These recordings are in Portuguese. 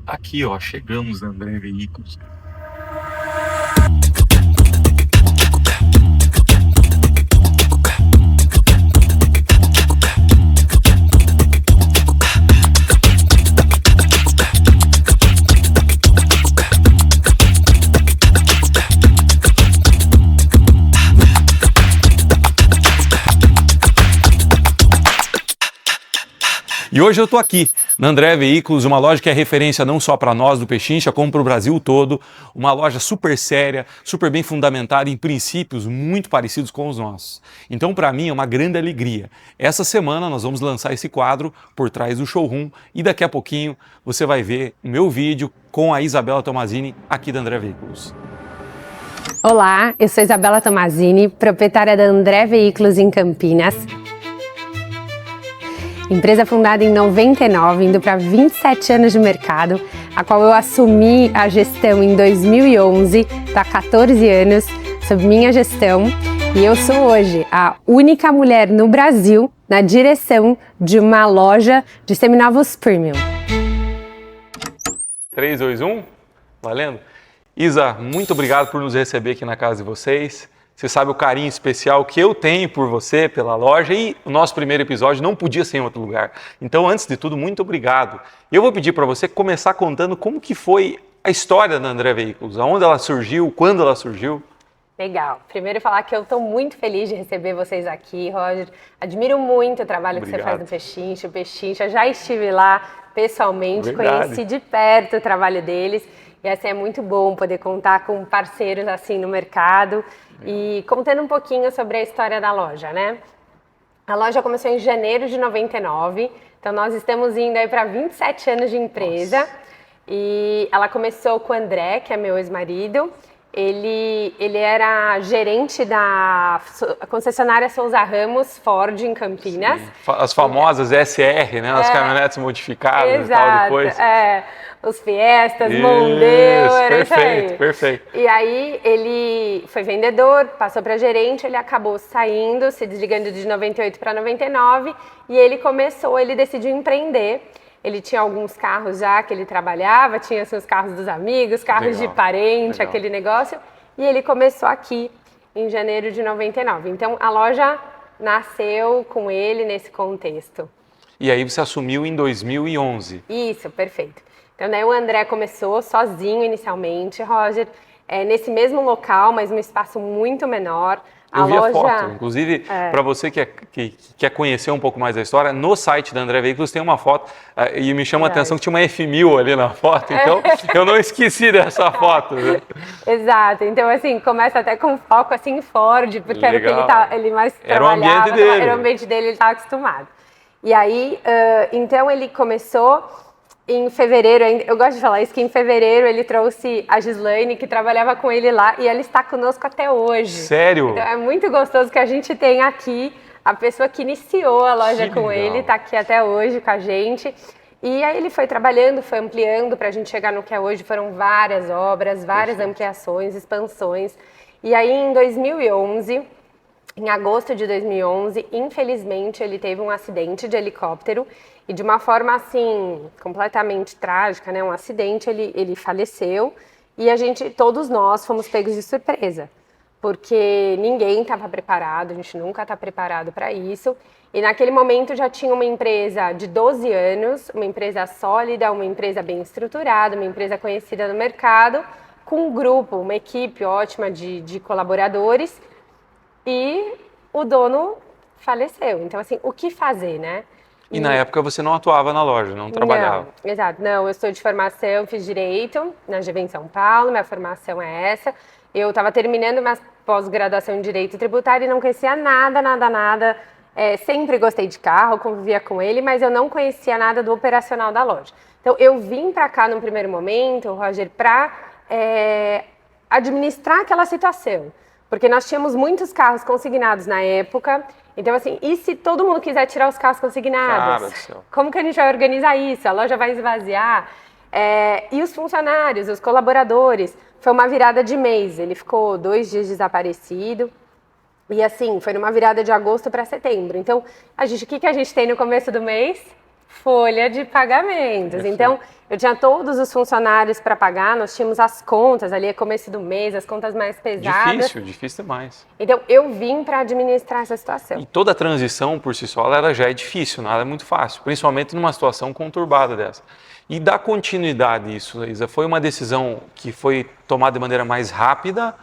Aqui, ó, chegamos na André Veículos. E hoje eu estou aqui, na André Veículos, uma loja que é referência não só para nós do Pechincha, como para o Brasil todo, uma loja super séria, super bem fundamentada em princípios muito parecidos com os nossos. Então, para mim, é uma grande alegria. Essa semana nós vamos lançar esse quadro por trás do showroom e daqui a pouquinho você vai ver o meu vídeo com a Isabela Tomazini aqui da André Veículos. Olá, eu sou Isabela Tomazini, proprietária da André Veículos em Campinas. Empresa fundada em 99, indo para 27 anos de mercado, a qual eu assumi a gestão em 2011, está há 14 anos sob minha gestão, e eu sou hoje a única mulher no Brasil na direção de uma loja de seminovos premium. 3, 2, 1, valendo? Isa, muito obrigado por nos receber aqui na casa de vocês. Você sabe o carinho especial que eu tenho por você, pela loja, e o nosso primeiro episódio não podia ser em outro lugar. Então, antes de tudo, muito obrigado. Eu vou pedir para você começar contando como que foi a história da André Veículos, aonde ela surgiu, quando ela surgiu. Legal. Primeiro falar que eu estou muito feliz de receber vocês aqui, Roger. Admiro muito o trabalho que você faz no Pechincha. O Pechincha, já estive lá pessoalmente, conheci de perto o trabalho deles. E assim, é muito bom poder contar com parceiros assim no mercado. E contando um pouquinho sobre a história da loja, né? A loja começou em janeiro de 99, então nós estamos indo aí para 27 anos de empresa. Nossa. E ela começou com o André, que é meu ex-marido. Ele era gerente da concessionária Souza Ramos Ford em Campinas. Sim. As famosas SR, né? As caminhonetes modificadas. Exato, e tal depois. Os Fiestas, Mondeo, era perfeito, isso aí. Perfeito. E aí ele foi vendedor, passou para gerente, ele acabou saindo, se desligando de 98 para 99 e ele decidiu empreender. Ele tinha alguns carros já que ele trabalhava, tinha seus carros dos amigos, carros de parente, aquele negócio. E ele começou aqui em janeiro de 99. Então a loja nasceu com ele nesse contexto. E aí você assumiu em 2011. Isso, perfeito. Então, né, o André começou sozinho inicialmente, Roger, nesse mesmo local, mas num espaço muito menor. Eu vi a foto, inclusive, para você que quer conhecer um pouco mais da história, no site da André Veículos tem uma foto, e me chama a atenção que tinha uma F1000 ali na foto, então eu não esqueci dessa foto. Né? Exato, então assim, começa até com foco assim em Ford, porque era o que ele mais era trabalhava. O ambiente dele. Era o ambiente dele, ele estava acostumado. E aí, então ele começou... Em fevereiro, eu gosto de falar isso, que em fevereiro ele trouxe a Gislaine, que trabalhava com ele lá, e ela está conosco até hoje. Sério? Então é muito gostoso que a gente tenha aqui a pessoa que iniciou a loja com ele, está aqui até hoje com a gente. E aí ele foi trabalhando, foi ampliando para a gente chegar no que é hoje. Foram várias obras, várias ampliações, expansões. E aí em 2011... Em agosto de 2011, infelizmente, ele teve um acidente de helicóptero e de uma forma, assim, completamente trágica, né? Um acidente, ele faleceu e todos nós fomos pegos de surpresa, porque ninguém estava preparado, a gente nunca está preparado para isso. E naquele momento já tinha uma empresa de 12 anos, uma empresa sólida, uma empresa bem estruturada, uma empresa conhecida no mercado, com um grupo, uma equipe ótima de colaboradores. E o dono faleceu. Então, assim, o que fazer, né? E na época você não atuava na loja, não trabalhava? Não, exato. Não, eu sou de formação, fiz Direito na GV em São Paulo, minha formação é essa. Eu estava terminando minha pós-graduação em Direito Tributário e não conhecia nada. Sempre gostei de carro, convivia com ele, mas eu não conhecia nada do operacional da loja. Então, eu vim para cá num primeiro momento, Roger, para administrar aquela situação. Porque nós tínhamos muitos carros consignados na época. Então, assim, e se todo mundo quiser tirar os carros consignados? Como que a gente vai organizar isso? A loja vai esvaziar? E os funcionários, os colaboradores? Foi uma virada de mês. Ele ficou 2 dias desaparecido. E assim, foi numa virada de agosto para setembro. Então, o que a gente tem no começo do mês? folha de pagamentos. Perfeito. Então, eu tinha todos os funcionários para pagar, nós tínhamos as contas ali, começo do mês, as contas mais pesadas. Difícil demais. Então, eu vim para administrar essa situação. E toda a transição por si só, ela já é difícil, nada é muito fácil, principalmente numa situação conturbada dessa. E dar continuidade a isso, Isa, foi uma decisão que foi tomada de maneira mais rápida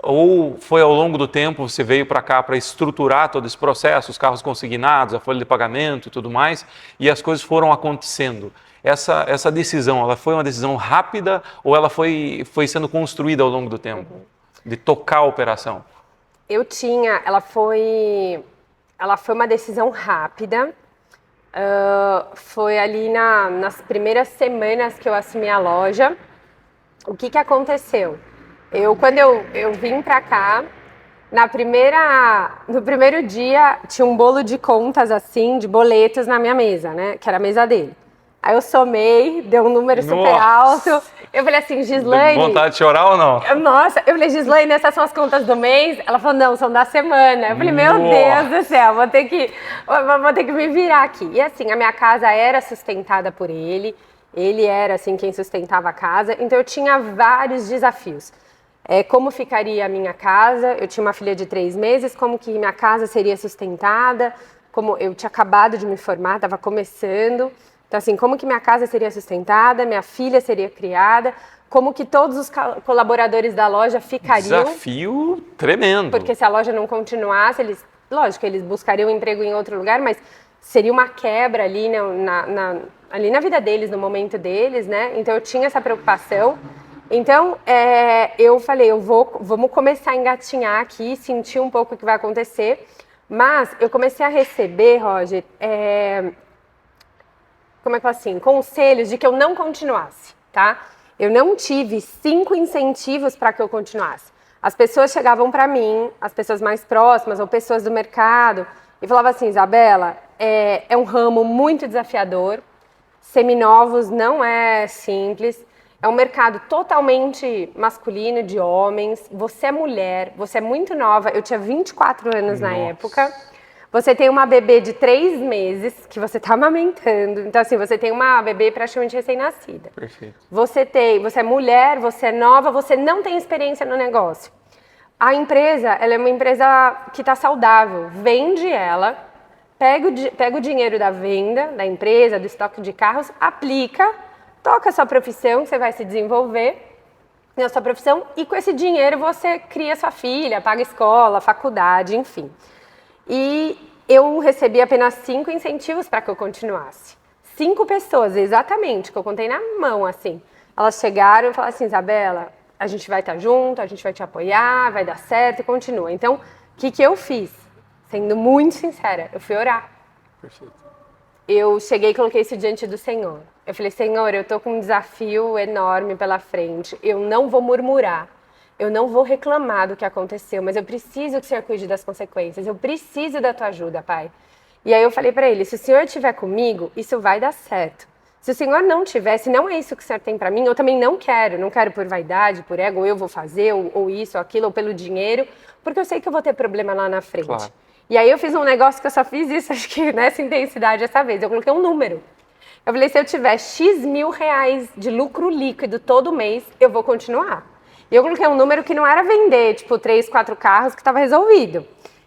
ou foi ao longo do tempo, você veio para cá para estruturar todo esse processo, os carros consignados, a folha de pagamento e tudo mais, e as coisas foram acontecendo? Essa decisão, ela foi uma decisão rápida ou ela foi sendo construída ao longo do tempo? De tocar a operação? Ela foi uma decisão rápida. Foi ali nas primeiras semanas que eu assumi a loja. O que aconteceu? Quando eu vim pra cá, no primeiro dia tinha um bolo de contas assim, de boletos na minha mesa, né? Que era a mesa dele. Aí eu somei, deu um número super alto. Eu falei assim, Gislaine... Vontade de chorar ou não? Nossa, eu falei, Gislaine, essas são as contas do mês? Ela falou, não, são da semana. Eu falei, meu Deus do céu, vou ter que me virar aqui. E assim, a minha casa era sustentada por ele. Ele era, assim, quem sustentava a casa. Então eu tinha vários desafios. Como ficaria a minha casa? Eu tinha uma filha de 3 meses, como que minha casa seria sustentada? Como eu tinha acabado de me formar, estava começando... Então, assim, como que minha casa seria sustentada, minha filha seria criada, como que todos os colaboradores da loja ficariam. Desafio tremendo. Porque se a loja não continuasse, eles buscariam emprego em outro lugar, mas seria uma quebra ali, ali na vida deles, no momento deles, né? Então, eu tinha essa preocupação. Então, eu falei, vamos começar a engatinhar aqui, sentir um pouco o que vai acontecer. Mas eu comecei a receber, Roger... conselhos de que eu não continuasse, tá? Eu não tive 5 incentivos para que eu continuasse. As pessoas chegavam para mim, as pessoas mais próximas ou pessoas do mercado, e falavam assim, Isabela, é um ramo muito desafiador, seminovos não é simples, é um mercado totalmente masculino, de homens, você é mulher, você é muito nova, eu tinha 24 anos na época. Você tem uma bebê de 3 meses que você está amamentando. Então, assim, você tem uma bebê praticamente recém-nascida. Perfeito. Você é mulher, você é nova, você não tem experiência no negócio. A empresa, ela é uma empresa que está saudável. Vende ela, pega o dinheiro da venda da empresa, do estoque de carros, aplica, toca a sua profissão, que você vai se desenvolver na sua profissão, e com esse dinheiro você cria sua filha, paga escola, faculdade, enfim. E eu recebi apenas 5 incentivos para que eu continuasse. 5 pessoas, exatamente, que eu contei na mão, assim. Elas chegaram e falaram assim, Isabela, a gente vai estar junto, a gente vai te apoiar, vai dar certo e continua. Então, o que eu fiz? Sendo muito sincera, eu fui orar. Perfeito. Eu cheguei e coloquei isso diante do Senhor. Eu falei, Senhor, eu estou com um desafio enorme pela frente, eu não vou murmurar. Eu não vou reclamar do que aconteceu, mas eu preciso que o Senhor cuide das consequências. Eu preciso da tua ajuda, Pai. E aí eu falei para ele, se o Senhor estiver comigo, isso vai dar certo. Se o Senhor não tiver, se não é isso que o Senhor tem para mim, eu também não quero por vaidade, por ego, ou eu vou fazer, ou isso, ou aquilo, ou pelo dinheiro, porque eu sei que eu vou ter problema lá na frente. Claro. E aí eu fiz um negócio que eu só fiz isso, acho que nessa intensidade essa vez. Eu coloquei um número. Eu falei, se eu tiver X mil reais de lucro líquido todo mês, eu vou continuar. E eu coloquei um número que não era vender, tipo, 3, 4 carros, que estava resolvido.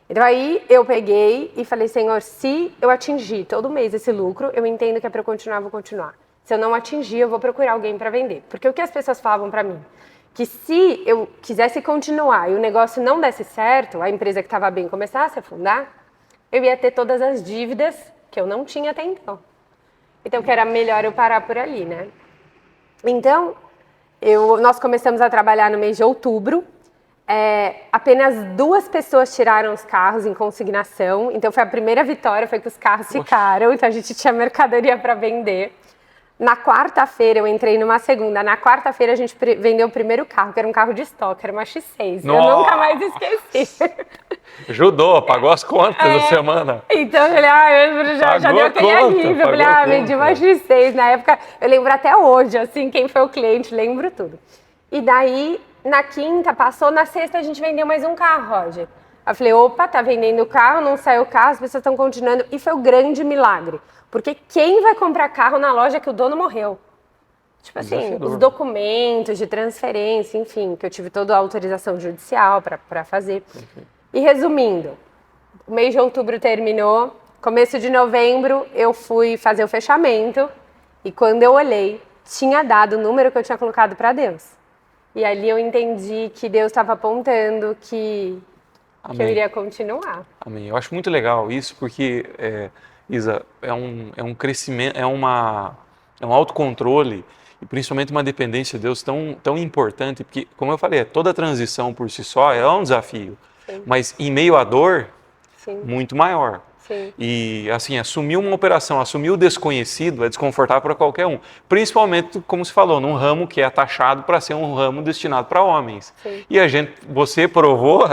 Então aí eu peguei e falei, Senhor, se eu atingir todo mês esse lucro, eu entendo que é para eu continuar, eu vou continuar. Se eu não atingir, eu vou procurar alguém para vender. Porque o que as pessoas falavam para mim? Que se eu quisesse continuar e o negócio não desse certo, a empresa que estava bem começasse a afundar, eu ia ter todas as dívidas que eu não tinha até então. Então que era melhor eu parar por ali, né? Então... nós começamos a trabalhar no mês de outubro, apenas 2 pessoas tiraram os carros em consignação, então foi a primeira vitória, foi que os carros ficaram, então a gente tinha mercadoria para vender. Na quarta-feira, eu entrei numa segunda, na quarta-feira a gente vendeu o primeiro carro, que era um carro de estoque, era uma X6, Nossa. Eu nunca mais esqueci. Ajudou, pagou as contas da semana. Então eu falei, já deu aquele alívio, eu falei, vendi uma X6, na época, eu lembro até hoje, assim, quem foi o cliente, lembro tudo. E daí, na quinta, passou, na sexta a gente vendeu mais um carro, Roger. Aí eu falei, opa, tá vendendo o carro, não saiu o carro, as pessoas estão continuando. E foi o grande milagre. Porque quem vai comprar carro na loja que o dono morreu? Tipo assim, Desafiador. os documentos de transferência, enfim, que eu tive toda a autorização judicial para fazer. E resumindo, o mês de outubro terminou, começo de novembro eu fui fazer o fechamento e quando eu olhei, tinha dado o número que eu tinha colocado para Deus. E ali eu entendi que Deus estava apontando que eu Amém. iria continuar. Amém. Eu acho muito legal isso, porque, Isa, é um crescimento, é um autocontrole e principalmente uma dependência de Deus tão importante, porque, como eu falei, toda transição por si só é um desafio, Sim. mas em meio à dor, Sim, muito maior. sim. E, assim, assumir uma operação, assumir o desconhecido é desconfortável para qualquer um. Principalmente, como se falou, num ramo que é taxado para ser um ramo destinado para homens. Sim. E você provou,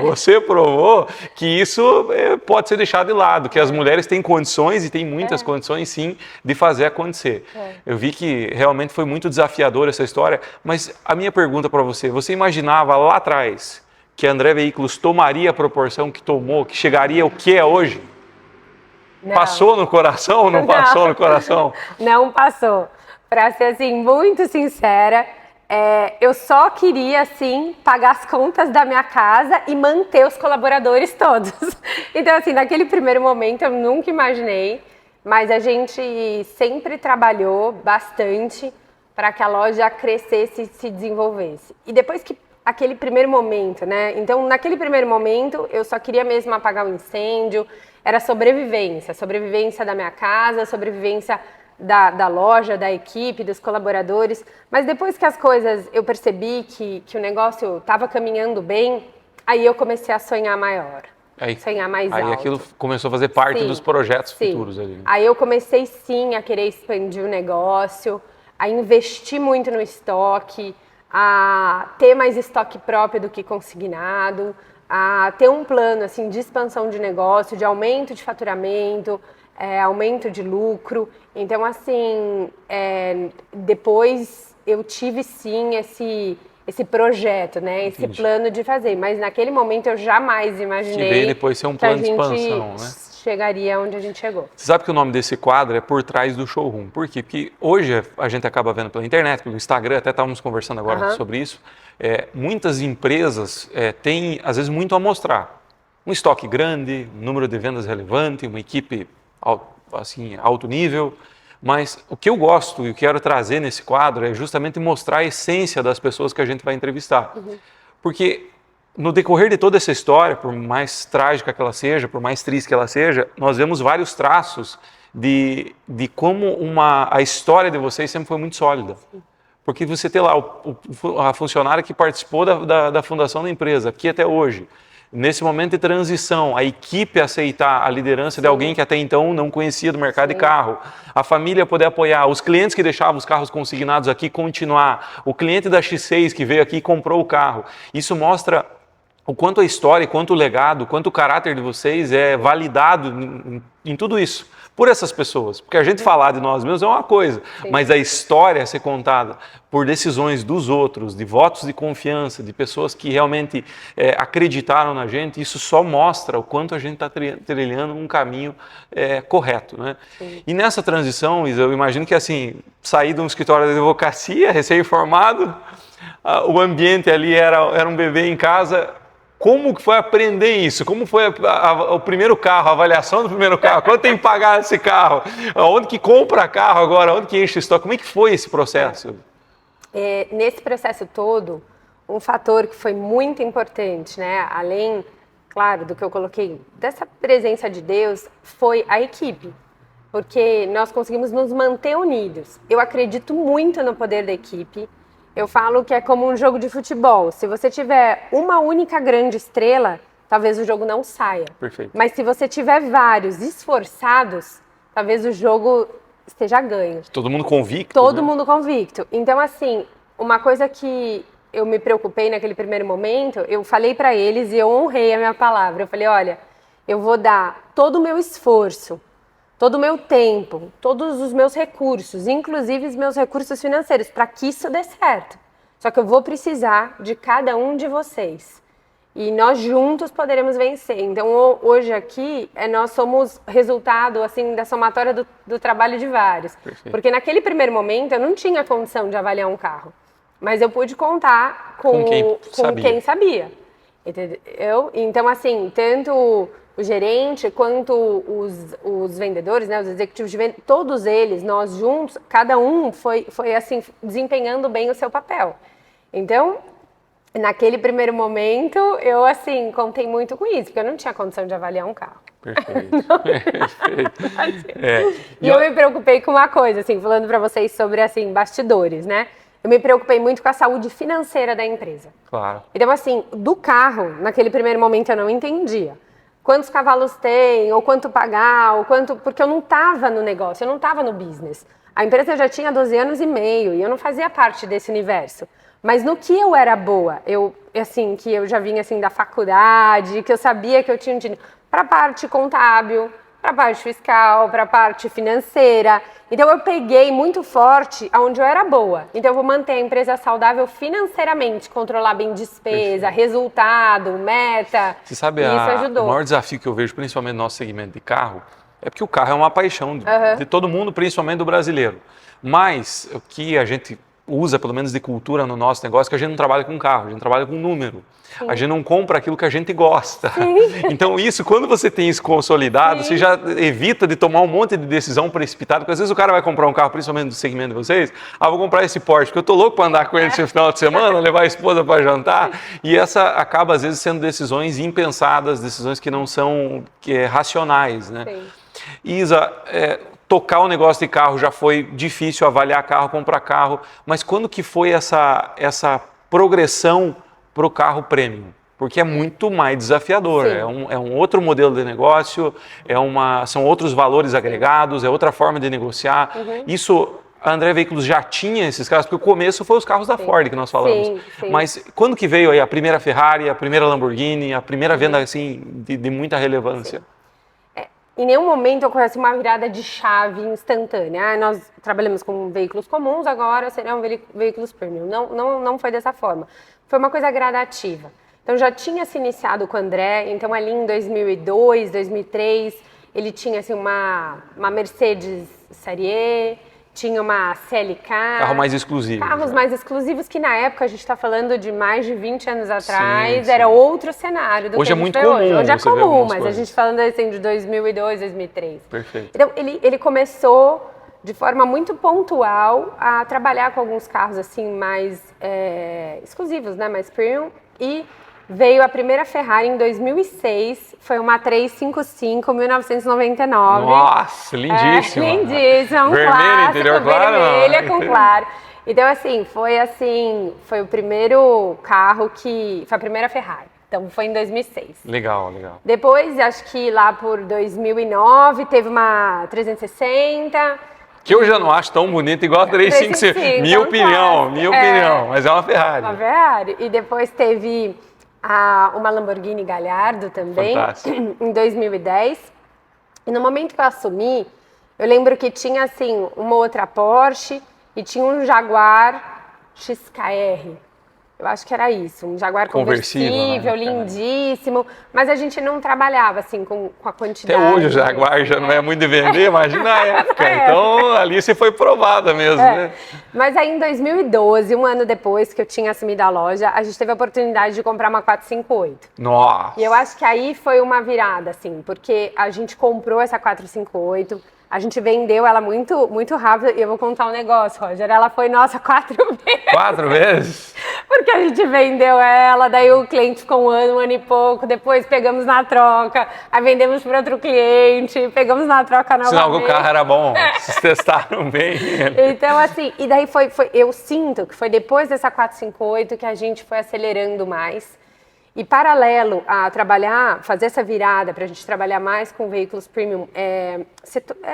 você provou que isso pode ser deixado de lado, que as mulheres têm condições, e têm muitas condições, sim, de fazer acontecer. Eu vi que realmente foi muito desafiador essa história, mas a minha pergunta para você imaginava lá atrás que a André Veículos tomaria a proporção que tomou, que chegaria ao que é hoje? Não. Passou no coração ou não passou no coração? Não passou. Para ser assim, muito sincera, eu só queria assim pagar as contas da minha casa e manter os colaboradores todos. Então assim, naquele primeiro momento eu nunca imaginei, mas a gente sempre trabalhou bastante para que a loja crescesse e se desenvolvesse. E depois que aquele primeiro momento, né? Então, naquele primeiro momento, eu só queria mesmo apagar o incêndio, era sobrevivência da minha casa, sobrevivência da loja, da equipe, dos colaboradores. Mas depois que as coisas, eu percebi que o negócio estava caminhando bem, aí eu comecei a sonhar maior, sonhar mais alto. Aí aquilo começou a fazer parte Sim, dos projetos sim. futuros ali. Né? Aí eu comecei sim a querer expandir o negócio, a investir muito no estoque, a ter mais estoque próprio do que consignado, a ter um plano assim de expansão de negócio, de aumento de faturamento, aumento de lucro. Então assim, depois eu tive sim esse projeto, né? Esse Entendi. plano de fazer, mas naquele momento eu jamais imaginei Que veio depois ser um que a plano de gente expansão, né? chegaria onde a gente chegou. Você sabe que o nome desse quadro é Por Trás do Showroom. Por quê? Porque hoje a gente acaba vendo pela internet, pelo Instagram, até estávamos conversando agora sobre isso. Muitas empresas têm, às vezes, muito a mostrar. Um estoque grande, um número de vendas relevante, uma equipe assim, alto nível. Mas o que eu gosto e quero trazer nesse quadro é justamente mostrar a essência das pessoas que a gente vai entrevistar. Porque no decorrer de toda essa história, por mais trágica que ela seja, por mais triste que ela seja, nós vemos vários traços de como a história de vocês sempre foi muito sólida. Porque você tem lá a funcionária que participou da fundação da empresa, aqui até hoje. Nesse momento de transição, a equipe aceitar a liderança de alguém que até então não conhecia do mercado de carro, a família poder apoiar, os clientes que deixavam os carros consignados aqui continuar, o cliente da X6 que veio aqui e comprou o carro. Isso mostra o quanto a história, quanto o legado, quanto o caráter de vocês é validado em tudo isso, por essas pessoas. Porque a gente falar de nós mesmos é uma coisa, mas a história ser contada por decisões dos outros, de votos de confiança, de pessoas que realmente acreditaram na gente, isso só mostra o quanto a gente está trilhando um caminho correto. Né? E nessa transição, Isa, eu imagino que assim, sair de um escritório de advocacia, recém-formado, o ambiente ali era um bebê em casa. Como que foi aprender isso? Como foi o primeiro carro, a avaliação do primeiro carro? Quanto tem que pagar esse carro? Onde que compra carro agora? Onde que enche o estoque? Como é que foi esse processo? Nesse processo todo, um fator que foi muito importante, né? Além, claro, do que eu coloquei, dessa presença de Deus, foi a equipe. Porque nós conseguimos nos manter unidos. Eu acredito muito no poder da equipe. Eu falo que é como um jogo de futebol. Se você tiver uma única grande estrela, talvez o jogo não saia. Perfeito. Mas se você tiver vários esforçados, talvez o jogo esteja ganho. Todo mundo convicto? Todo né? mundo convicto. Então, assim, uma coisa que eu me preocupei naquele primeiro momento, eu falei para eles e eu honrei a minha palavra. Eu falei, olha, eu vou dar todo o meu esforço, todo o meu tempo, todos os meus recursos, inclusive os meus recursos financeiros, para que isso dê certo. Só que eu vou precisar de cada um de vocês. E nós juntos poderemos vencer. Então, hoje aqui, nós somos resultado, assim, da somatória do trabalho de vários. Perfeito. Porque naquele primeiro momento, eu não tinha condição de avaliar um carro. Mas eu pude contar com quem sabia. Entendeu? Então, assim, tanto o gerente quanto os vendedores, né, os executivos de venda, todos eles, nós juntos, cada um foi assim, desempenhando bem o seu papel. Então, naquele primeiro momento, eu, assim, contei muito com isso, porque eu não tinha condição de avaliar um carro. Perfeito. Perfeito. E eu me preocupei com uma coisa, assim, falando para vocês sobre, assim, bastidores, né? Eu me preocupei muito com a saúde financeira da empresa. Claro. Então, assim, do carro, naquele primeiro momento eu não entendia. Quantos cavalos tem, ou quanto pagar, ou quanto... Porque eu não estava no negócio, eu não estava no business. A empresa já tinha 12 anos e meio e eu não fazia parte desse universo. Mas no que eu era boa, assim, que eu já vinha, assim, da faculdade, que eu sabia que eu tinha um dinheiro para a parte contábil, para a parte fiscal, para a parte financeira. Então eu peguei muito forte aonde eu era boa. Então eu vou manter a empresa saudável financeiramente, controlar bem despesa, Perfeito. resultado, meta. Você sabe, isso o ajudou. maior desafio que eu vejo, principalmente no nosso segmento de carro, é porque o carro é uma paixão de todo mundo, principalmente do brasileiro. Mas o que a gente usa, pelo menos de cultura no nosso negócio, é que a gente não trabalha com carro, a gente trabalha com número. Sim. A gente não compra aquilo que a gente gosta. Sim. Então isso, quando você tem isso consolidado, Sim. você já evita de tomar um monte de decisão precipitada, porque às vezes o cara vai comprar um carro, principalmente do segmento de vocês, vou comprar esse Porsche, porque eu tô louco para andar com ele esse final de semana, levar a esposa para jantar, e essa acaba às vezes sendo decisões impensadas, decisões que não são racionais, né? Sim. Isa, tocar o negócio de carro já foi difícil, avaliar carro, comprar carro, mas quando que foi essa progressão para o carro premium? Porque é muito mais desafiador, é um outro modelo de negócio, são outros valores agregados, é outra forma de negociar. Isso, a André Veículos já tinha esses carros, porque o começo foi os carros da Ford que nós falamos. Mas quando que veio aí a primeira Ferrari, a primeira Lamborghini, a primeira venda assim, de muita relevância? Em nenhum momento ocorreu uma virada de chave instantânea. Nós trabalhamos com veículos comuns, agora serão veículos premium. Não foi dessa forma. Foi uma coisa gradativa. Então já tinha se iniciado com o André, então ali em 2002, 2003, ele tinha assim, uma Mercedes Série E, tinha uma CLK. Carro mais exclusivo. Carros mais exclusivos que na época, a gente está falando de mais de 20 anos atrás, era outro cenário do que hoje a gente é muito comum. Hoje é comum, mas a gente falando assim de 2002, 2003. Perfeito. Então ele começou de forma muito pontual a trabalhar com alguns carros assim mais exclusivos, né, mais premium, e veio a primeira Ferrari em 2006, foi uma 355, 1999. Nossa, lindíssima. Lindíssima, um vermelho, clássico, interior claro. Vermelha com claro. Então, foi o primeiro carro foi a primeira Ferrari. Então, foi em 2006. Legal. Depois, acho que lá por 2009, teve uma 360... Que eu já não acho tão bonita igual a 355. Minha opinião, mas é uma Ferrari. Uma Ferrari. E depois teve uma Lamborghini Gallardo também, em 2010. E no momento que eu assumi, eu lembro que tinha assim uma outra Porsche e tinha um Jaguar XKR. Eu acho que era isso, um Jaguar conversível, né? Lindíssimo, mas a gente não trabalhava assim com a quantidade. Até hoje o Jaguar já não é muito de vender, imagina a época. Então ali você foi provada mesmo, né? Mas aí em 2012, um ano depois que eu tinha assumido a loja, a gente teve a oportunidade de comprar uma 458. Nossa! E eu acho que aí foi uma virada, assim, porque a gente comprou essa 458, a gente vendeu ela muito, muito rápido, e eu vou contar um negócio, Roger, ela foi nossa 4 vezes. 4 vezes? Porque a gente vendeu ela, daí o cliente ficou um ano e pouco, depois pegamos na troca, aí vendemos para outro cliente, pegamos na troca novamente. Sinal que o carro era bom, vocês testaram bem. Então, assim, e daí eu sinto que foi depois dessa 458 que a gente foi acelerando mais. E paralelo a fazer essa virada para a gente trabalhar mais com veículos premium,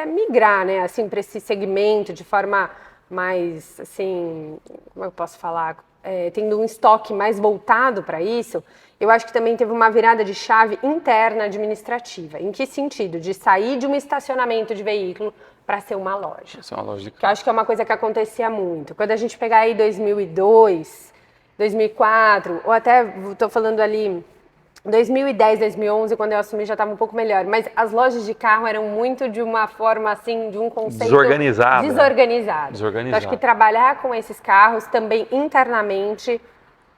migrar, né, assim, para esse segmento de forma mais, assim, como eu posso falar, tendo um estoque mais voltado para isso, eu acho que também teve uma virada de chave interna administrativa. Em que sentido? De sair de um estacionamento de veículo para ser uma loja. Isso é uma loja. Que eu acho que é uma coisa que acontecia muito. Quando a gente pegar aí 2002, 2004, ou até, estou falando ali, 2010, 2011, quando eu assumi, já estava um pouco melhor. Mas as lojas de carro eram muito de uma forma, assim, de um conceito... Desorganizado. Então, acho que trabalhar com esses carros também internamente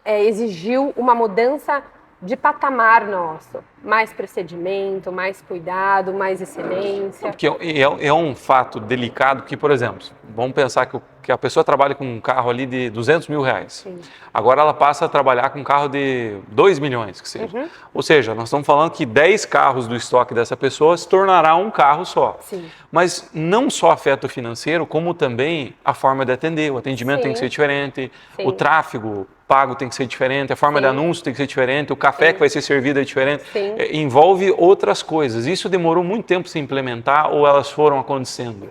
exigiu uma mudança de patamar nosso. Mais procedimento, mais cuidado, mais excelência. Porque é um fato delicado que, por exemplo, vamos pensar que a pessoa trabalha com um carro ali de 200 mil reais. Sim. Agora ela passa a trabalhar com um carro de 2 milhões, que seja. Uhum. Ou seja, nós estamos falando que 10 carros do estoque dessa pessoa se tornará um carro só. Sim. Mas não só afeta o financeiro, como também a forma de atender. O atendimento tem que ser diferente, Sim. o tráfego pago tem que ser diferente, a forma de anúncio tem que ser diferente, o café que vai ser servido é diferente. Envolve outras coisas. Isso demorou muito tempo para se implementar ou elas foram acontecendo?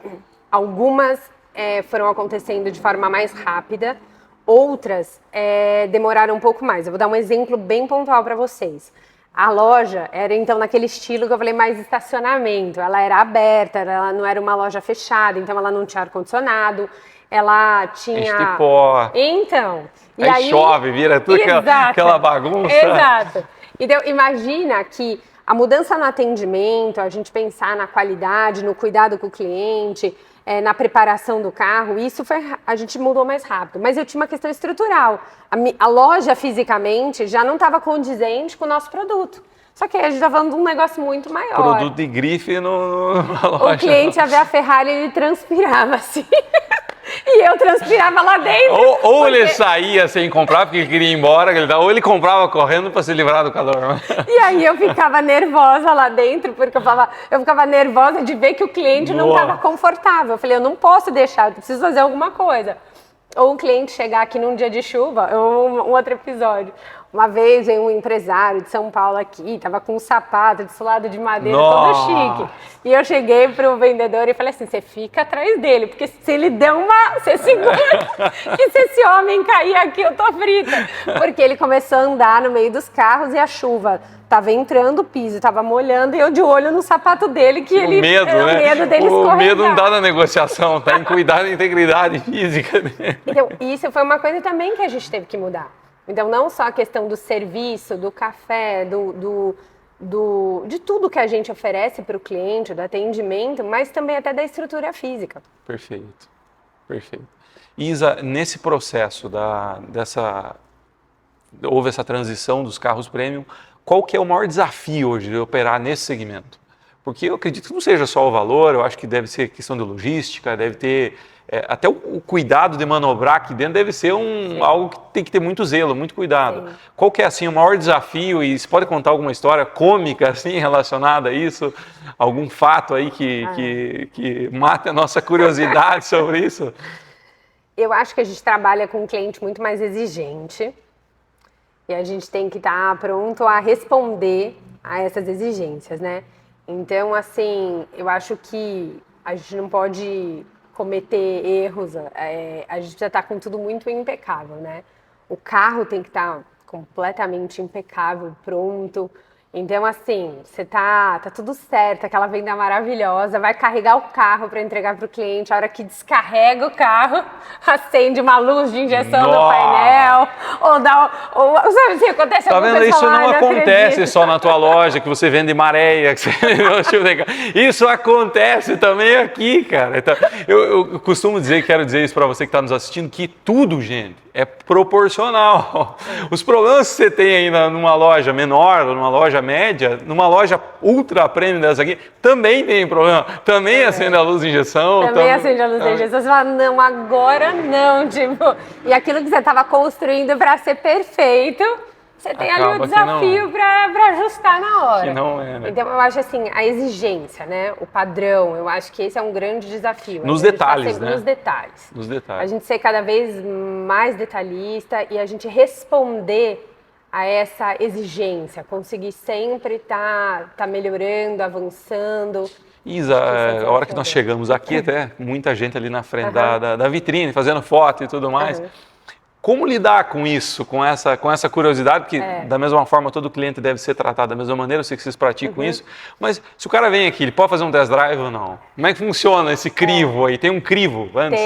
Algumas foram acontecendo de forma mais rápida, outras demoraram um pouco mais. Eu vou dar um exemplo bem pontual para vocês. A loja era, então, naquele estilo que eu falei, mais estacionamento. Ela era aberta, ela não era uma loja fechada, então ela não tinha ar-condicionado, ela tinha... Enche de pó. Então... Aí chove, vira tudo aquela bagunça. Exato. Então, imagina que a mudança no atendimento, a gente pensar na qualidade, no cuidado com o cliente, na preparação do carro, isso a gente mudou mais rápido. Mas eu tinha uma questão estrutural. A loja, fisicamente, já não estava condizente com o nosso produto. Só que aí a gente está falando de um negócio muito maior. Produto de grife na loja. O cliente ia ver a Ferrari e ele transpirava assim. E eu transpirava lá dentro. Ou ele saía sem comprar porque ele queria ir embora, ou ele comprava correndo para se livrar do calor. E aí eu ficava nervosa lá dentro, porque eu ficava nervosa de ver que o cliente não estava confortável. Eu falei, eu não posso deixar, eu preciso fazer alguma coisa. Ou um cliente chegar aqui num dia de chuva, um outro episódio. Uma vez veio um empresário de São Paulo aqui, tava com um sapato de solado de madeira, todo chique. E eu cheguei pro vendedor e falei assim, você fica atrás dele, porque se ele der você segura, que se esse homem cair aqui, eu tô frita. Porque ele começou a andar no meio dos carros e a chuva tava entrando, o piso tava molhando e eu de olho no sapato dele, que o medo, né? O medo dele escorregar. O medo não dá na negociação, tá em cuidar da integridade física dele. Então, isso foi uma coisa também que a gente teve que mudar. Então, não só a questão do serviço, do café, de tudo que a gente oferece para o cliente, do atendimento, mas também até da estrutura física. Perfeito, perfeito. Isa, nesse processo houve essa transição dos carros premium, qual que é o maior desafio hoje de operar nesse segmento? Porque eu acredito que não seja só o valor, eu acho que deve ser questão de logística, deve ter... até o cuidado de manobrar aqui dentro deve ser algo que tem que ter muito zelo, muito cuidado. Sim. Qual que é assim, o maior desafio? E você pode contar alguma história cômica assim, relacionada a isso? Algum fato aí que mata a nossa curiosidade sobre isso? Eu acho que a gente trabalha com um cliente muito mais exigente e a gente tem que estar pronto a responder a essas exigências, né? Então, assim, eu acho que a gente não pode cometer erros, a gente precisa estar com tudo muito impecável, né? O carro tem que estar completamente impecável, pronto. Então, assim, você tá tudo certo, aquela venda maravilhosa, vai carregar o carro para entregar para o cliente, a hora que descarrega o carro, acende uma luz de injeção no painel, ou sabe assim, acontece alguma coisa. Tá vendo? Isso não acontece só na tua loja, que você vende maréia, que você... Isso acontece também aqui, cara. Então, eu costumo quero dizer isso para você que está nos assistindo, que tudo, gente, é proporcional. Os problemas que você tem aí numa loja menor, numa loja média, numa loja ultra premium dessa aqui, também tem problema. Também acende a luz de injeção. Também acende a luz de injeção. Você fala, não, agora não. Tipo, e aquilo que você estava construindo para ser perfeito, você tem ali o desafio para ajustar na hora. Que não é, né? Então, eu acho assim, a exigência, né? O padrão, eu acho que esse é um grande desafio. Nos detalhes, né? Nos detalhes. Nos detalhes. A gente ser cada vez mais detalhista e a gente responder a essa exigência, conseguir sempre tá melhorando, avançando. Isa, a hora que nós chegamos aqui, até muita gente ali na frente da vitrine, fazendo foto e tudo mais. Como lidar com isso, com essa curiosidade? Porque da mesma forma todo cliente deve ser tratado da mesma maneira, eu sei que vocês praticam isso, mas se o cara vem aqui, ele pode fazer um test drive ou não? Como é que funciona esse crivo aí? Tem um crivo antes?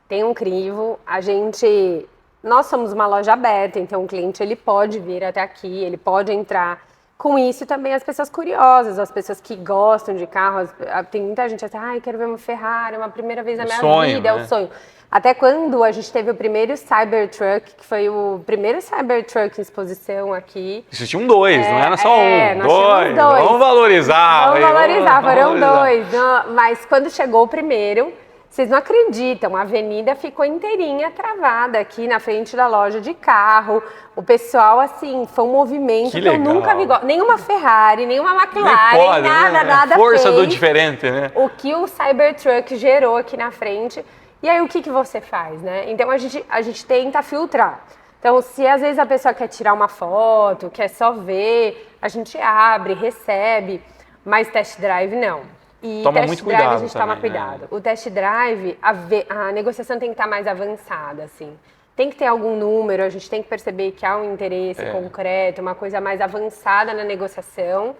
Tem um crivo. A gente nós somos uma loja aberta, então o cliente ele pode vir até aqui, ele pode entrar. Com isso também as pessoas curiosas, as pessoas que gostam de carros, tem muita gente assim, ai, quero ver uma Ferrari, é uma primeira vez na minha sonho, vida, é né? o sonho. Até quando a gente teve o primeiro Cybertruck, que foi o primeiro Cybertruck em exposição aqui. Isso tinha 2, não era só um. Nós Dois. tínhamos 2. Vamos valorizar. Vamos valorizar, foram valorizar. 2. Mas quando chegou o primeiro, vocês não acreditam, a avenida ficou inteirinha travada aqui na frente da loja de carro. O pessoal, assim, foi um movimento que eu nunca vi. Nenhuma Ferrari, nenhuma McLaren, Nem pode, nada Força fez do diferente, né? o que o Cybertruck gerou aqui na frente. E aí, o que você faz, né? Então, a gente tenta filtrar. Então, se às vezes a pessoa quer tirar uma foto, quer só ver, a gente abre, recebe, mas test drive não. E Toma test muito drive cuidado a gente também, toma cuidado. né? O test drive, a negociação tem que estar mais avançada, assim. Tem que ter algum número, a gente tem que perceber que há um interesse concreto, uma coisa mais avançada na negociação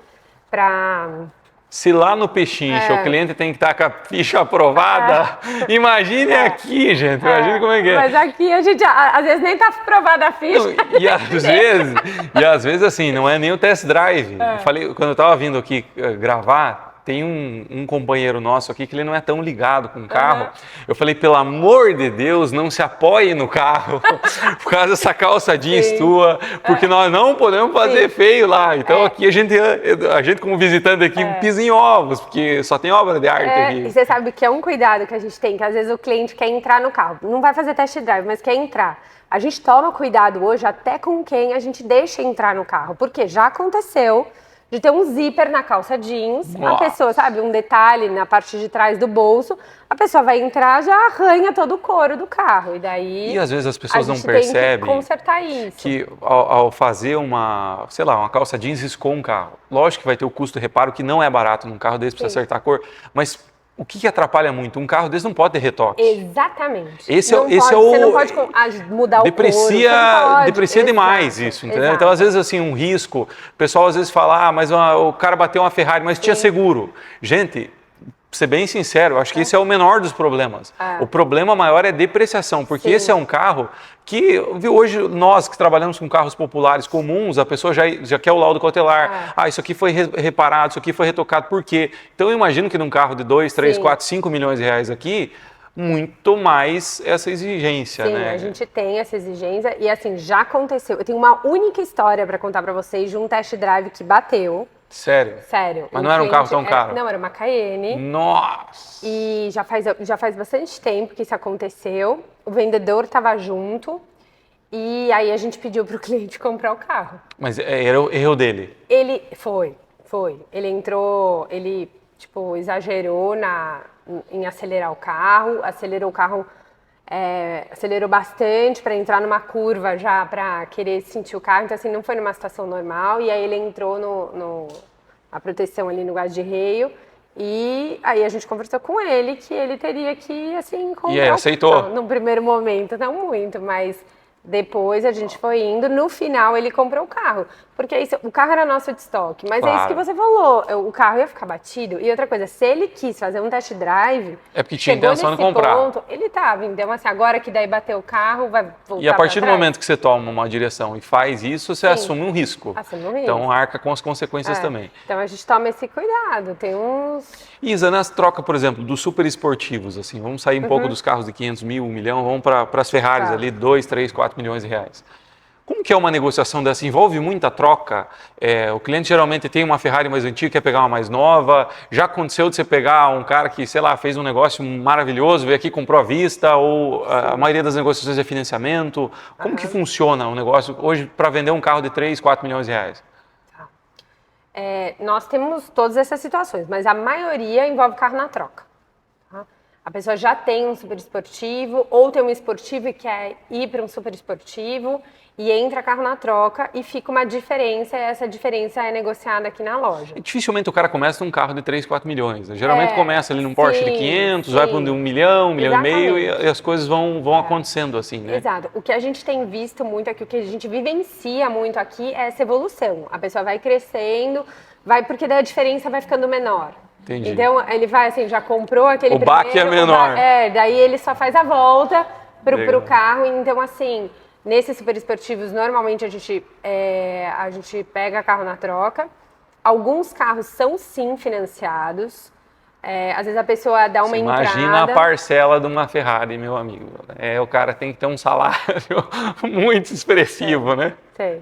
para... Se lá no Pechincha o cliente tem que estar com a ficha aprovada, imagine aqui, gente. Imagine como é que é. Mas aqui a gente, às vezes, nem tá aprovada a ficha. Não, e às vezes assim, não é nem o test drive. Eu falei, quando eu estava vindo aqui gravar, tem um companheiro nosso aqui que ele não é tão ligado com o carro. Eu falei, pelo amor de Deus, não se apoie no carro por causa dessa calça jeans tua, porque nós não podemos fazer feio lá. Então aqui a gente como visitante aqui pisa em ovos, porque só tem obra de arte aqui. E você sabe que é um cuidado que a gente tem, que às vezes o cliente quer entrar no carro, não vai fazer test drive, mas quer entrar. A gente toma cuidado hoje até com quem a gente deixa entrar no carro, porque já aconteceu de ter um zíper na calça jeans, a pessoa, sabe, um detalhe na parte de trás do bolso, a pessoa vai entrar, já arranha todo o couro do carro, e daí... E às vezes as pessoas não tem percebem que consertar isso. que ao fazer uma calça jeans riscou um carro. Lógico que vai ter o custo de reparo, que não é barato num carro desse, precisa acertar a cor, mas o que atrapalha muito? Um carro desse não pode ter retoque. Exatamente. Você não pode mudar o couro. Deprecia demais isso, entendeu? Exato. Então, às vezes, assim, um risco, o pessoal às vezes fala, mas o cara bateu uma Ferrari, mas tinha seguro. Gente, pra ser bem sincero, eu acho que esse é o menor dos problemas. O problema maior é depreciação, porque esse é um carro que, hoje, nós que trabalhamos com carros populares comuns, a pessoa já quer o laudo cautelar. Isso aqui foi reparado, isso aqui foi retocado, por quê? Então, eu imagino que num carro de 2, 3, 4, 5 milhões de reais aqui, muito mais essa exigência, né? Sim, a gente tem essa exigência e, assim, já aconteceu. Eu tenho uma única história para contar para vocês de um test drive que bateu. Sério? Sério. Mas não era um carro tão caro? Não, era uma Cayenne. Nossa! E já faz bastante tempo que isso aconteceu. O vendedor estava junto e aí a gente pediu para o cliente comprar o carro. Mas era o erro dele? Ele foi. Ele entrou, tipo, exagerou em acelerar o carro, acelerou bastante para entrar numa curva já, para querer sentir o carro, então assim, não foi numa situação normal, e aí ele entrou na proteção ali no guarda-reio, e aí a gente conversou com ele que ele teria que, assim, comprar. E aí, aceitou? No primeiro momento, não muito, mas depois a gente foi indo, no final ele comprou o carro, porque isso, o carro era nosso de estoque, mas é isso que você falou, o carro ia ficar batido, e outra coisa, se ele quis fazer um test drive, é porque tinha intenção de comprar. Ponto, ele tava, então assim, agora que daí bateu o carro, vai voltar. E a partir do momento que você toma uma direção e faz isso, você assume um risco. Assume um risco. Então arca com as consequências também. Então a gente toma esse cuidado, tem uns... Isa, nas trocas, por exemplo, dos super esportivos, assim, vamos sair um pouco dos carros de 500 mil, 1 milhão, vamos para as Ferraris ali, 2, 3, 4 milhões de reais. Como que é uma negociação dessa? Envolve muita troca? O cliente geralmente tem uma Ferrari mais antiga, quer pegar uma mais nova. Já aconteceu de você pegar um cara que, sei lá, fez um negócio maravilhoso, veio aqui, comprou à vista, ou a maioria das negociações é financiamento. Como que funciona o negócio hoje para vender um carro de 3, 4 milhões de reais? Nós temos todas essas situações, mas a maioria envolve carro na troca. Tá? A pessoa já tem um super esportivo, ou tem um esportivo e quer ir para um super esportivo, e entra carro na troca e fica uma diferença, e essa diferença é negociada aqui na loja. E dificilmente o cara começa num carro de 3, 4 milhões. Né? Geralmente começa ali num Porsche de 500, vai para um de 1 milhão, 1 milhão e meio, e as coisas vão acontecendo assim, né? Exato. O que a gente tem visto muito aqui, o que a gente vivencia muito aqui é essa evolução. A pessoa vai crescendo, porque daí a diferença vai ficando menor. Entendi. Então ele vai assim, já comprou aquele baque é menor. Daí ele só faz a volta pro carro, então assim... Nesses super esportivos, normalmente a gente pega carro na troca. Alguns carros são sim financiados. Às vezes a pessoa dá uma entrada. Imagina a parcela de uma Ferrari, meu amigo. O cara tem que ter um salário muito expressivo, né? Sim.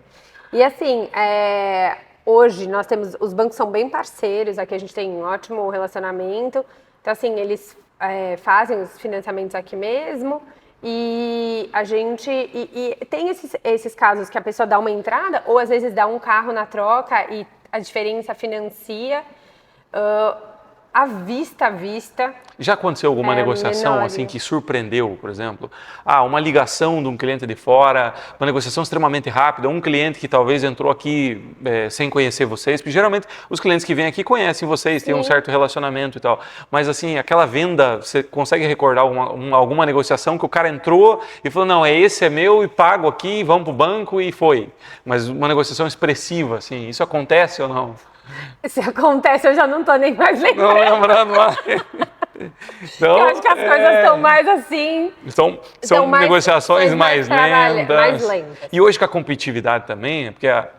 E assim, hoje nós temos, os bancos são bem parceiros, aqui a gente tem um ótimo relacionamento. Então assim, eles fazem os financiamentos aqui mesmo. E a gente tem esses casos que a pessoa dá uma entrada, ou às vezes dá um carro na troca e a diferença financia. À vista. Já aconteceu alguma negociação menor, assim que surpreendeu, por exemplo? Uma ligação de um cliente de fora, uma negociação extremamente rápida, um cliente que talvez entrou aqui sem conhecer vocês, porque geralmente os clientes que vêm aqui conhecem vocês, têm um certo relacionamento e tal, mas assim, aquela venda, você consegue recordar alguma negociação que o cara entrou e falou, não, esse é meu e pago aqui, vamos pro banco e foi. Mas uma negociação expressiva, assim, isso acontece ou não? Se acontece, eu já não tô nem mais lembrando. Não lembrando mais. Então, eu acho que as coisas estão mais assim. São negociações mais lentas. Mais lentas. E hoje com a competitividade também, porque a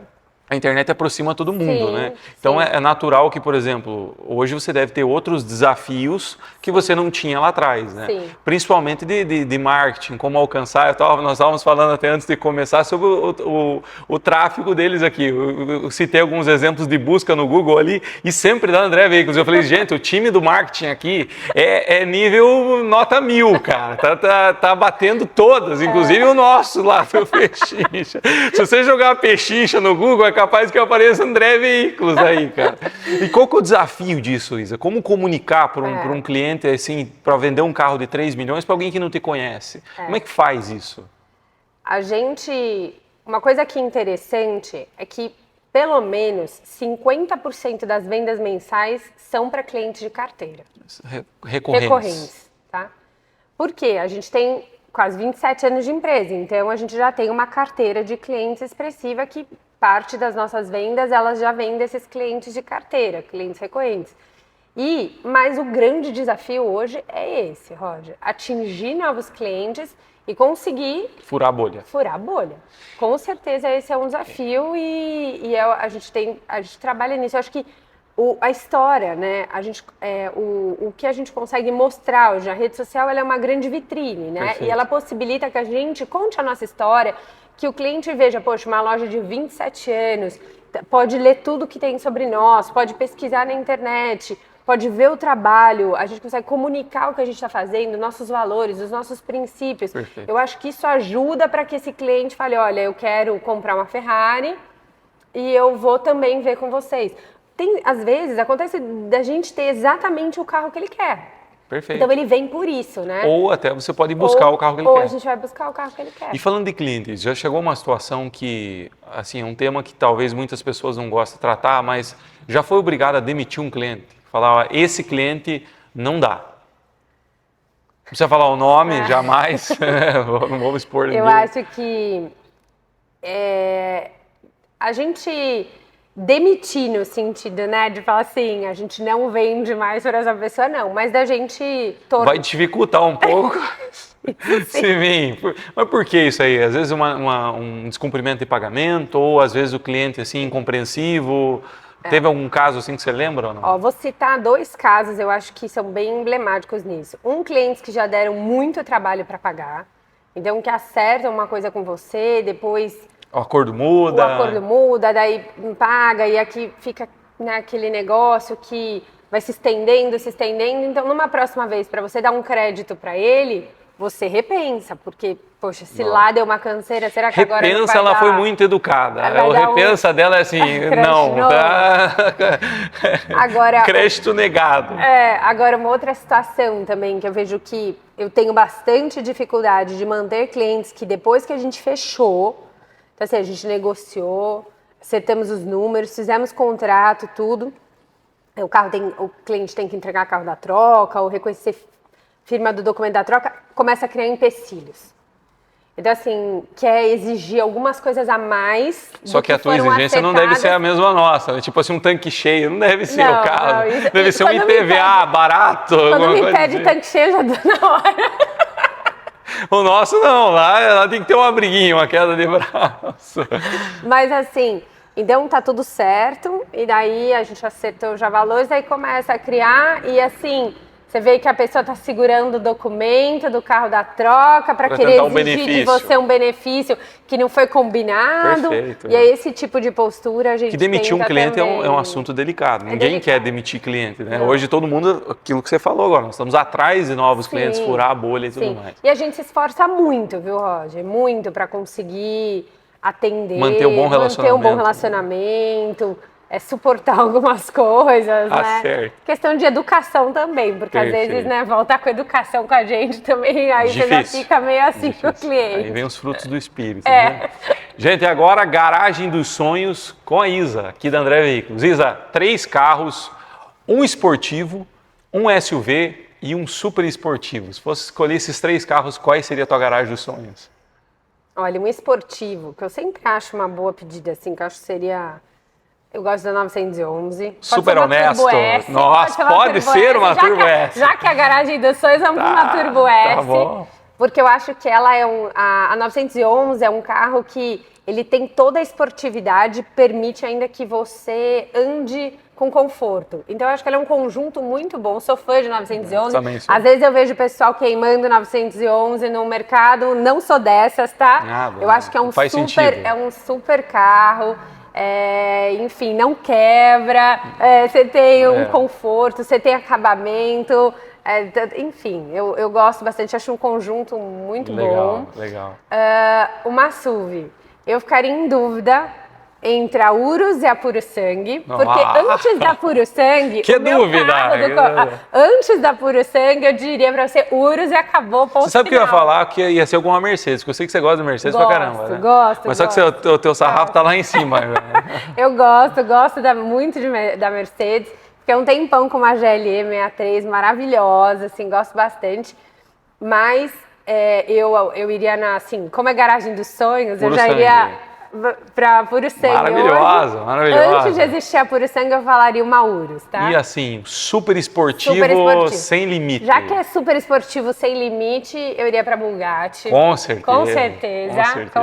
internet aproxima todo mundo, sim, né? Então sim. é natural que, por exemplo, hoje você deve ter outros desafios que você não tinha lá atrás, né? Sim. Principalmente de marketing, como alcançar. Nós estávamos falando até antes de começar sobre o tráfego deles aqui. Eu citei alguns exemplos de busca no Google ali e sempre da André Veículos. Eu falei, gente, o time do marketing aqui é nível nota 1000, cara. Tá batendo todas, inclusive o nosso lá do Pechincha. Se você jogar Pechincha no Google, é capaz que apareça André Veículos aí, cara. E qual que é o desafio disso, Isa? Como comunicar para um cliente, assim, para vender um carro de 3 milhões para alguém que não te conhece? Como é que faz isso? Uma coisa que é interessante é que pelo menos 50% das vendas mensais são para clientes de carteira. Recorrentes, tá? Porque a gente tem quase 27 anos de empresa, então a gente já tem uma carteira de clientes expressiva que parte das nossas vendas, elas já vêm desses clientes de carteira, clientes recorrentes. Mas o grande desafio hoje é esse, Roger, atingir novos clientes e conseguir furar a bolha. Furar a bolha. Com certeza esse é um desafio a gente trabalha nisso. Eu acho que a história, né? O que a gente consegue mostrar hoje, a rede social ela é uma grande vitrine, né? Perfeito. E ela possibilita que a gente conte a nossa história, que o cliente veja, poxa, uma loja de 27 anos, pode ler tudo que tem sobre nós, pode pesquisar na internet, pode ver o trabalho, a gente consegue comunicar o que a gente está fazendo, nossos valores, os nossos princípios. Perfeito. Eu acho que isso ajuda para que esse cliente fale, olha, eu quero comprar uma Ferrari e eu vou também ver com vocês. Às vezes, acontece da gente ter exatamente o carro que ele quer. Perfeito. Então ele vem por isso, né? Ou até você pode buscar o carro que ele quer. Ou a gente vai buscar o carro que ele quer. E falando de clientes, já chegou uma situação que, assim, é um tema que talvez muitas pessoas não gostem de tratar, mas já foi obrigado a demitir um cliente? Falar, esse cliente não dá. Não precisa falar o nome, jamais. Não vou expor ninguém. Eu acho que a gente demitir no sentido, né, de falar assim, a gente não vende mais para essa pessoa, não, mas da gente... Vai dificultar um pouco. Sim. Mas por que isso aí? Às vezes um descumprimento de pagamento, ou às vezes o cliente, assim, incompreensivo. Teve algum caso assim que você lembra ou não? Vou citar 2 casos, eu acho que são bem emblemáticos nisso. Clientes que já deram muito trabalho para pagar, então que acertam uma coisa com você, depois... O acordo muda, daí paga e aqui fica naquele negócio que vai se estendendo. Então, numa próxima vez, para você dar um crédito para ele, você repensa, porque, poxa, se lá deu uma canseira, será que agora não vai ela dar... foi muito educada. O repensa dela é assim, não, tá? Agora, crédito negado. Agora, uma outra situação também que eu vejo que eu tenho bastante dificuldade de manter clientes que depois que a gente fechou... Então, assim, a gente negociou, acertamos os números, fizemos contrato, tudo. O cliente tem que entregar carro da troca, ou reconhecer firma do documento da troca, começa a criar empecilhos. Então, assim, quer exigir algumas coisas a mais. Só que a tua exigência não deve ser a mesma nossa, né? Tipo assim, um tanque cheio, não deve ser o caso. Deve ser um IPVA barato. Quando me pede tanque cheio, já dou na hora. O nosso não, lá tem que ter uma briguinha, uma queda de braço. Mas assim, então tá tudo certo, e daí a gente acertou já valores, aí começa a criar, e assim, você vê que a pessoa tá segurando o documento do carro da troca para querer tentar um exigir de benefício. você um benefício que não foi combinado. Perfeito. E é esse tipo de postura a gente Que demitir um tenta cliente é um também. assunto delicado. Ninguém delicado. quer demitir cliente, né? Não. Hoje todo mundo, aquilo que você falou agora, nós estamos atrás de novos clientes, Sim, furar a bolha e tudo sim. mais. E a gente se esforça muito, viu, Roger? Muito para conseguir atender, Manter um bom relacionamento, suportar algumas coisas, né? Certo. Questão de educação também, porque às vezes, né, voltar com educação com a gente também, aí você já fica meio assim com o cliente. Aí vem os frutos do espírito, né? Gente, agora Garagem dos Sonhos com a Isa, aqui da André Veículos. Isa, 3 carros, um esportivo, um SUV e um super esportivo. Se fosse escolher esses 3 carros, quais seria a tua garagem dos sonhos? Olha, um esportivo, que eu sempre acho uma boa pedida, assim, que eu acho que seria... Eu gosto da 911. Super honesto. Nossa, pode ser uma Turbo S. Já que a garagem dos sonhos é uma Turbo S. Tá bom. Porque eu acho que ela é a 911 é um carro que ele tem toda a esportividade, permite ainda que você ande com conforto. Então eu acho que ela é um conjunto muito bom. Sou fã de 911. Também sou. Às vezes eu vejo o pessoal queimando 911 no mercado. Não sou dessas, tá? Nada, eu acho que faz sentido. É um super carro. Enfim, não quebra, você tem um conforto, você tem acabamento, enfim, eu gosto bastante, acho um conjunto muito bom. Legal. Uma SUV, eu ficaria em dúvida entre a Urus e a Puro Sangue, porque antes da Puro Sangue... Que dúvida! Antes da Puro Sangue, eu diria pra você Urus e acabou, ponto. Você sabe que eu ia final. falar que ia ser alguma Mercedes, porque eu sei que você gosta de Mercedes pra caramba, né? Gosto. Mas só que o teu sarrafo tá lá em cima. Eu gosto muito da Mercedes. Fiquei um tempão com uma GLE 63 maravilhosa, assim, gosto bastante. Mas eu iria assim, como é garagem dos sonhos, Puro eu já sangue. iria pra Puro Sangue. Maravilhosa. Antes de existir a Puro Sangue, eu falaria uma Urus, tá? E assim, super esportivo, sem limite. Já que é super esportivo sem limite, eu iria pra Bugatti. Com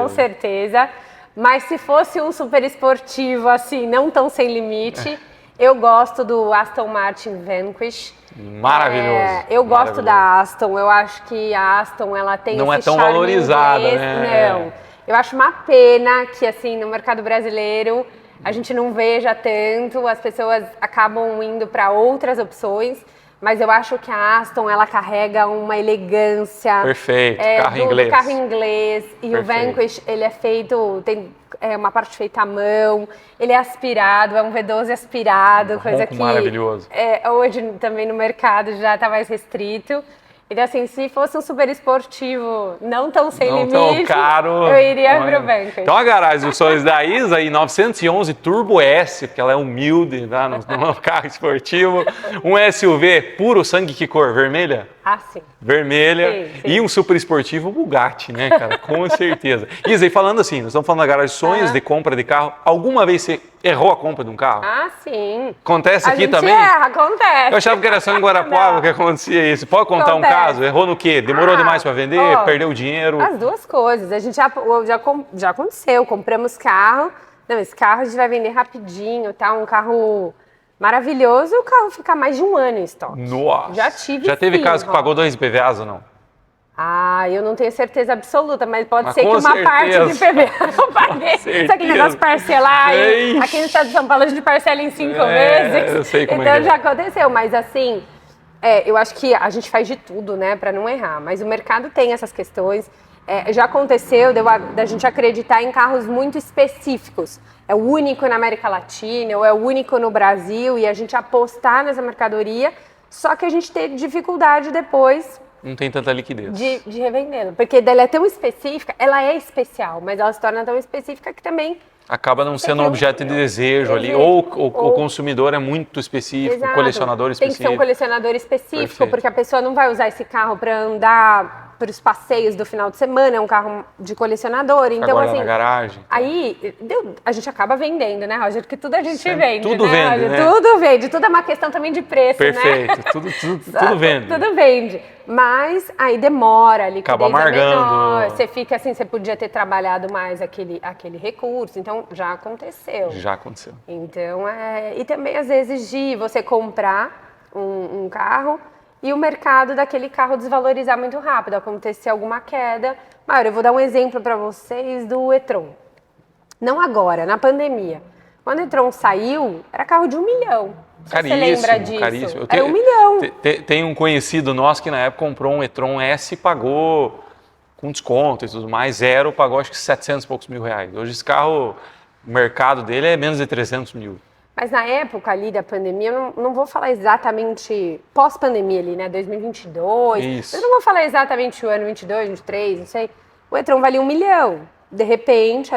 certeza. Mas se fosse um super esportivo, assim, não tão sem limite, eu gosto do Aston Martin Vanquish. Maravilhoso. Eu gosto da Aston, eu acho que a Aston, ela tem não esse é tão charme valorizada, inglês. né? Não. Eu acho uma pena que, assim, no mercado brasileiro, a gente não veja tanto, as pessoas acabam indo para outras opções, mas eu acho que a Aston, ela carrega uma elegância. Perfeito, do carro inglês. E o Vanquish, ele é feito, tem uma parte feita à mão, ele é aspirado, é um V12 aspirado, coisa que maravilhoso. Hoje também no mercado já está mais restrito. Então, assim, se fosse um super esportivo não tão sem limite, tão caro, eu iria pro Vanquish. Então a garagem dos sonhos da Isa aí, 911 Turbo S, porque ela é humilde, tá? No carro esportivo. Um SUV puro sangue, que cor? Vermelha? Sim. Vermelha. Sim. E um super esportivo Bugatti, né, cara? Com certeza. Isa, e falando assim, nós estamos falando da garagem dos sonhos, de compra de carro. Alguma vez você errou a compra de um carro? Sim. Acontece aqui também? Acontece. Eu achava que era só em Guarapuava que acontecia isso. Pode contar um caso? Errou no quê? Demorou demais para vender? Perdeu dinheiro? As duas coisas. A gente já aconteceu. Compramos carro. Não, esse carro a gente vai vender rapidinho, tá? Um carro maravilhoso. O carro fica mais de um ano em estoque. Nossa. Já teve caso que pagou 2 IPVAs ou não? Eu não tenho certeza absoluta, mas pode ser que uma parte do IPVA eu paguei. Sabe aquele negócio de parcelar? Aqui no estado de São Paulo a gente parcela em 5 vezes. Eu sei como então já aconteceu, mas assim, eu acho que a gente faz de tudo, né, para não errar. Mas o mercado tem essas questões. Já aconteceu da gente acreditar em carros muito específicos. É o único na América Latina, ou é o único no Brasil, e a gente apostar nessa mercadoria, só que a gente ter dificuldade depois. Não tem tanta liquidez. De revendê-lo. Porque ela é tão específica, ela é especial, mas ela se torna tão específica que também... Acaba não sendo um objeto de desejo ali. Ou o consumidor é muito específico, o colecionador específico. Tem que ser um colecionador específico, Perfeito. porque a pessoa não vai usar esse carro para andar para os passeios do final de semana, é um carro de colecionador. Então, Agora assim, na garagem. Aí a gente acaba vendendo, né, Roger? Porque tudo a gente vende, tudo né, vende, Roger? né? Tudo vende, tudo é uma questão também de preço, né? Perfeito, tudo vende. Tudo vende. Mas aí demora, a liquidez Acaba amargando. é menor, você fica assim, você podia ter trabalhado mais aquele recurso. Então, já aconteceu. Já aconteceu. Então, e também às vezes de você comprar um carro e o mercado daquele carro desvalorizar muito rápido, acontecer alguma queda. Mas eu vou dar um exemplo para vocês do e-tron. Não agora, na pandemia. Quando o e-tron saiu, era carro de 1 milhão. Você lembra disso? Caríssimo. Era 1 milhão. Tem um conhecido nosso que na época comprou um e-tron S e pagou com desconto e tudo mais, zero, pagou acho que 700 e poucos mil reais. Hoje esse carro, o mercado dele é menos de 300 mil. Mas na época ali da pandemia, eu não vou falar exatamente pós-pandemia ali, né, 2022. Isso. Eu não vou falar exatamente o ano 22, 23, não sei. O e-tron valia 1 milhão. De repente,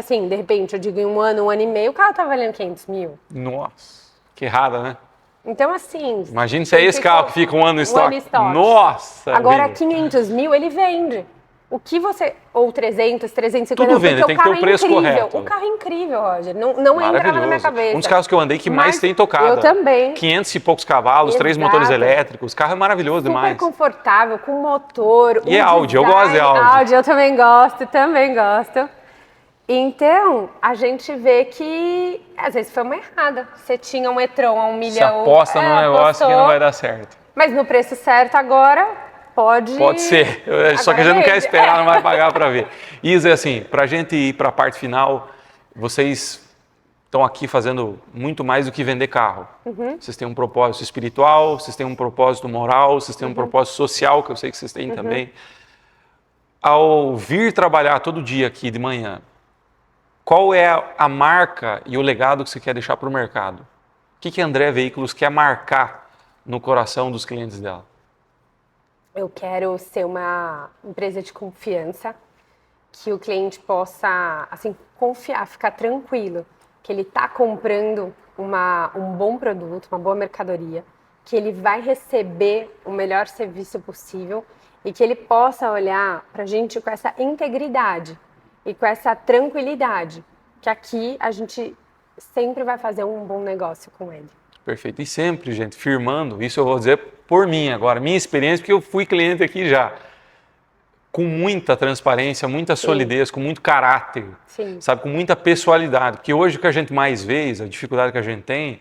eu digo em um ano e meio, o carro tá valendo 500 mil. Nossa, que errada, né? Então, assim... Imagina se é esse carro que fica um ano em estoque. estoque. Nossa! Agora, vida. 500 mil, ele vende. O que você... Ou 300, 350... Tudo vende, tem que ter o preço correto. O carro é incrível, Roger. Não entra na minha cabeça. Um dos carros que eu andei que mais tem tocada. Eu também. 500 e poucos cavalos, Exato. 3 motores elétricos. O carro é maravilhoso demais. Super confortável, com motor. E é Audi, eu gosto de Audi. Audi, eu também gosto. Então, a gente vê que às vezes foi uma errada. Você tinha um e-tron a 1 milhão. Você aposta num negócio que não vai dar certo. Mas no preço certo agora, pode ser. Só que a gente não quer esperar, não vai pagar para ver. Isa, assim, para a gente ir para a parte final, vocês estão aqui fazendo muito mais do que vender carro. Vocês têm um propósito espiritual, vocês têm um propósito moral, vocês têm um propósito social, que eu sei que vocês têm também. Ao vir trabalhar todo dia aqui de manhã, qual é a marca e o legado que você quer deixar para o mercado? O que a André Veículos quer marcar no coração dos clientes dela? Eu quero ser uma empresa de confiança, que o cliente possa, assim, confiar, ficar tranquilo, que ele está comprando um bom produto, uma boa mercadoria, que ele vai receber o melhor serviço possível e que ele possa olhar para a gente com essa integridade e com essa tranquilidade, que aqui a gente sempre vai fazer um bom negócio com ele. Perfeito. E sempre, gente, firmando, isso eu vou dizer por mim agora, minha experiência, porque eu fui cliente aqui já, com muita transparência, muita solidez, com muito caráter, sabe, com muita pessoalidade. Porque hoje o que a gente mais vê, a dificuldade que a gente tem,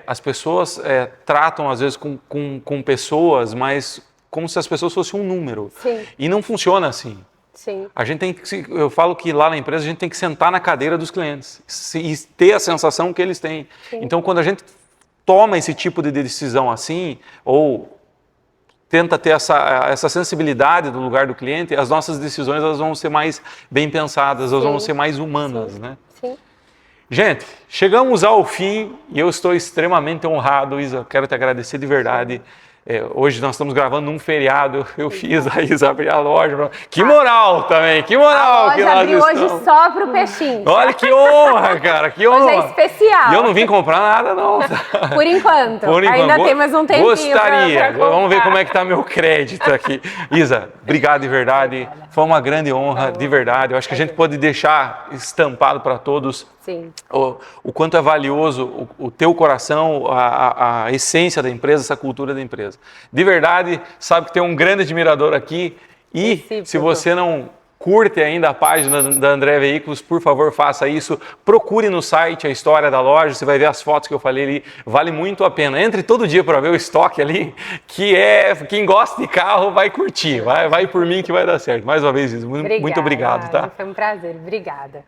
as pessoas tratam às vezes com pessoas, mas como se as pessoas fossem um número. E não funciona assim. A gente tem que, eu falo que lá na empresa a gente tem que sentar na cadeira dos clientes e ter a sensação que eles têm. Então, quando a gente toma esse tipo de decisão assim, ou tenta ter essa sensibilidade do lugar do cliente, as nossas decisões elas vão ser mais bem pensadas, elas vão ser mais humanas, né? Gente, chegamos ao fim e eu estou extremamente honrado, Isa, quero te agradecer de verdade. Hoje nós estamos gravando num feriado, eu fiz a Isa abrir a loja. Que moral também, que moral que nós abriu estamos. Hoje só pro Pechincha. Olha que honra, cara, que honra. Hoje é especial. E eu não vim comprar nada, não. Por enquanto. Ainda tem mais um tempinho. Gostaria. Pra Vamos ver como é que tá meu crédito aqui. Isa, obrigado de verdade. Foi uma grande honra, de verdade. Eu acho que a gente pode deixar estampado para todos o quanto é valioso o teu coração, a essência da empresa, essa cultura da empresa. De verdade, sabe que tem um grande admirador aqui e se você não curte ainda a página da André Veículos, por favor, faça isso. Procure no site a história da loja, você vai ver as fotos que eu falei ali, vale muito a pena. Entre todo dia para ver o estoque ali, que quem gosta de carro vai curtir, vai por mim que vai dar certo. Mais uma vez, muito obrigado, tá? Foi um prazer, obrigada.